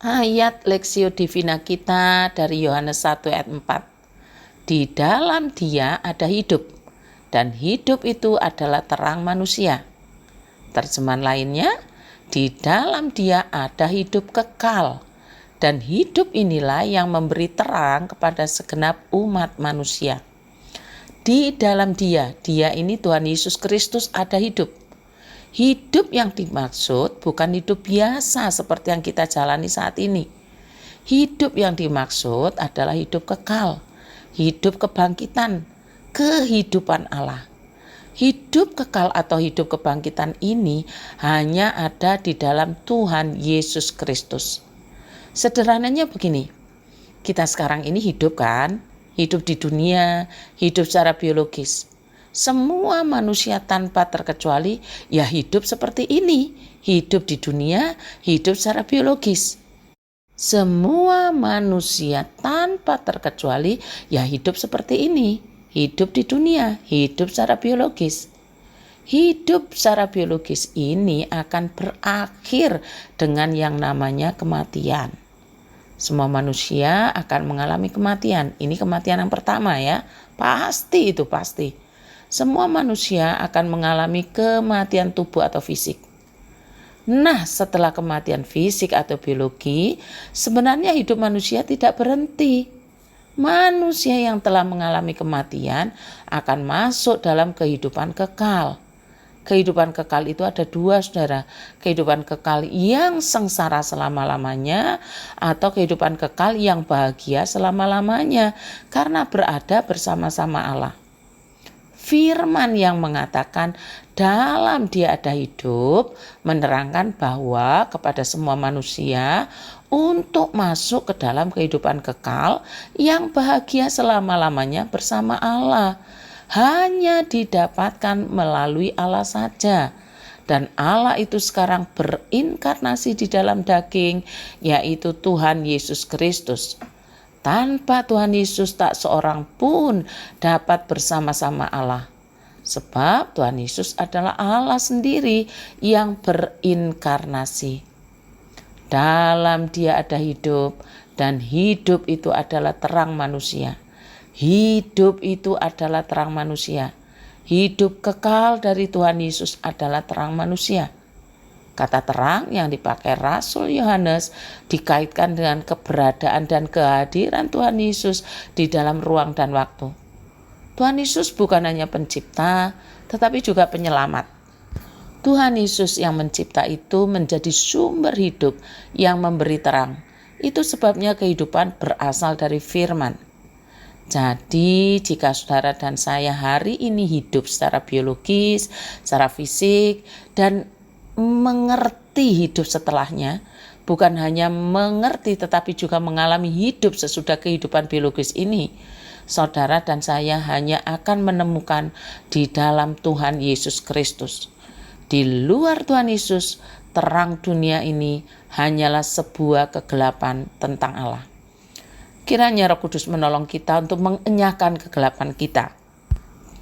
Ayat Lexio Divina kita dari Yohanes 1 ayat 4. Di dalam Dia ada hidup, dan hidup itu adalah terang manusia. Terjemahan lainnya, di dalam Dia ada hidup kekal, dan hidup inilah yang memberi terang kepada segenap umat manusia. Di dalam Dia ini Tuhan Yesus Kristus ada hidup. Hidup yang dimaksud bukan hidup biasa seperti yang kita jalani saat ini. Hidup yang dimaksud adalah hidup kekal, hidup kebangkitan, kehidupan Allah. Hidup kekal atau hidup kebangkitan ini hanya ada di dalam Tuhan Yesus Kristus. Sederhananya begini, kita sekarang ini hidup kan? Hidup di dunia, hidup secara biologis. Semua manusia tanpa terkecuali ya hidup seperti ini, hidup di dunia, hidup secara biologis. Semua manusia tanpa terkecuali ya hidup seperti ini, hidup di dunia, hidup secara biologis. Hidup secara biologis ini akan berakhir dengan yang namanya kematian. Semua manusia akan mengalami kematian. Ini kematian yang pertama ya, pasti itu pasti. Semua manusia akan mengalami kematian tubuh atau fisik. Nah, setelah kematian fisik atau biologi, sebenarnya hidup manusia tidak berhenti. Manusia yang telah mengalami kematian akan masuk dalam kehidupan kekal. Kehidupan kekal itu ada dua, saudara. Kehidupan kekal yang sengsara selama-lamanya atau kehidupan kekal yang bahagia selama-lamanya karena berada bersama-sama Allah. Firman yang mengatakan dalam Dia ada hidup menerangkan bahwa kepada semua manusia untuk masuk ke dalam kehidupan kekal yang bahagia selama-lamanya bersama Allah hanya didapatkan melalui Allah saja. Dan Allah itu sekarang berinkarnasi di dalam daging, yaitu Tuhan Yesus Kristus. Tanpa Tuhan Yesus tak seorang pun dapat bersama-sama Allah. Sebab Tuhan Yesus adalah Allah sendiri yang berinkarnasi. Dalam Dia ada hidup, dan hidup itu adalah terang manusia. Hidup itu adalah terang manusia. Hidup kekal dari Tuhan Yesus adalah terang manusia. Kata terang yang dipakai Rasul Yohanes dikaitkan dengan keberadaan dan kehadiran Tuhan Yesus di dalam ruang dan waktu. Tuhan Yesus bukan hanya pencipta, tetapi juga penyelamat. Tuhan Yesus yang mencipta itu menjadi sumber hidup yang memberi terang. Itu sebabnya kehidupan berasal dari firman. Jadi jika saudara dan saya hari ini hidup secara biologis, secara fisik, dan mengerti hidup setelahnya, bukan hanya mengerti tetapi juga mengalami hidup sesudah kehidupan biologis ini, saudara dan saya hanya akan menemukan di dalam Tuhan Yesus Kristus. Di luar Tuhan Yesus, terang dunia ini hanyalah sebuah kegelapan tentang Allah. Kiranya Roh Kudus menolong kita untuk mengenyahkan kegelapan kita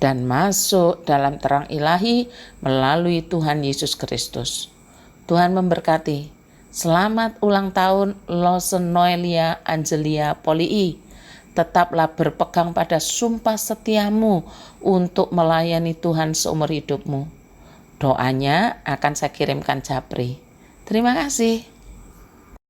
dan masuk dalam terang ilahi melalui Tuhan Yesus Kristus. Tuhan memberkati. Selamat ulang tahun Lawson Noelia Angelia Polii. Tetaplah berpegang pada sumpah setiamu untuk melayani Tuhan seumur hidupmu. Doanya akan saya kirimkan Japri. Terima kasih.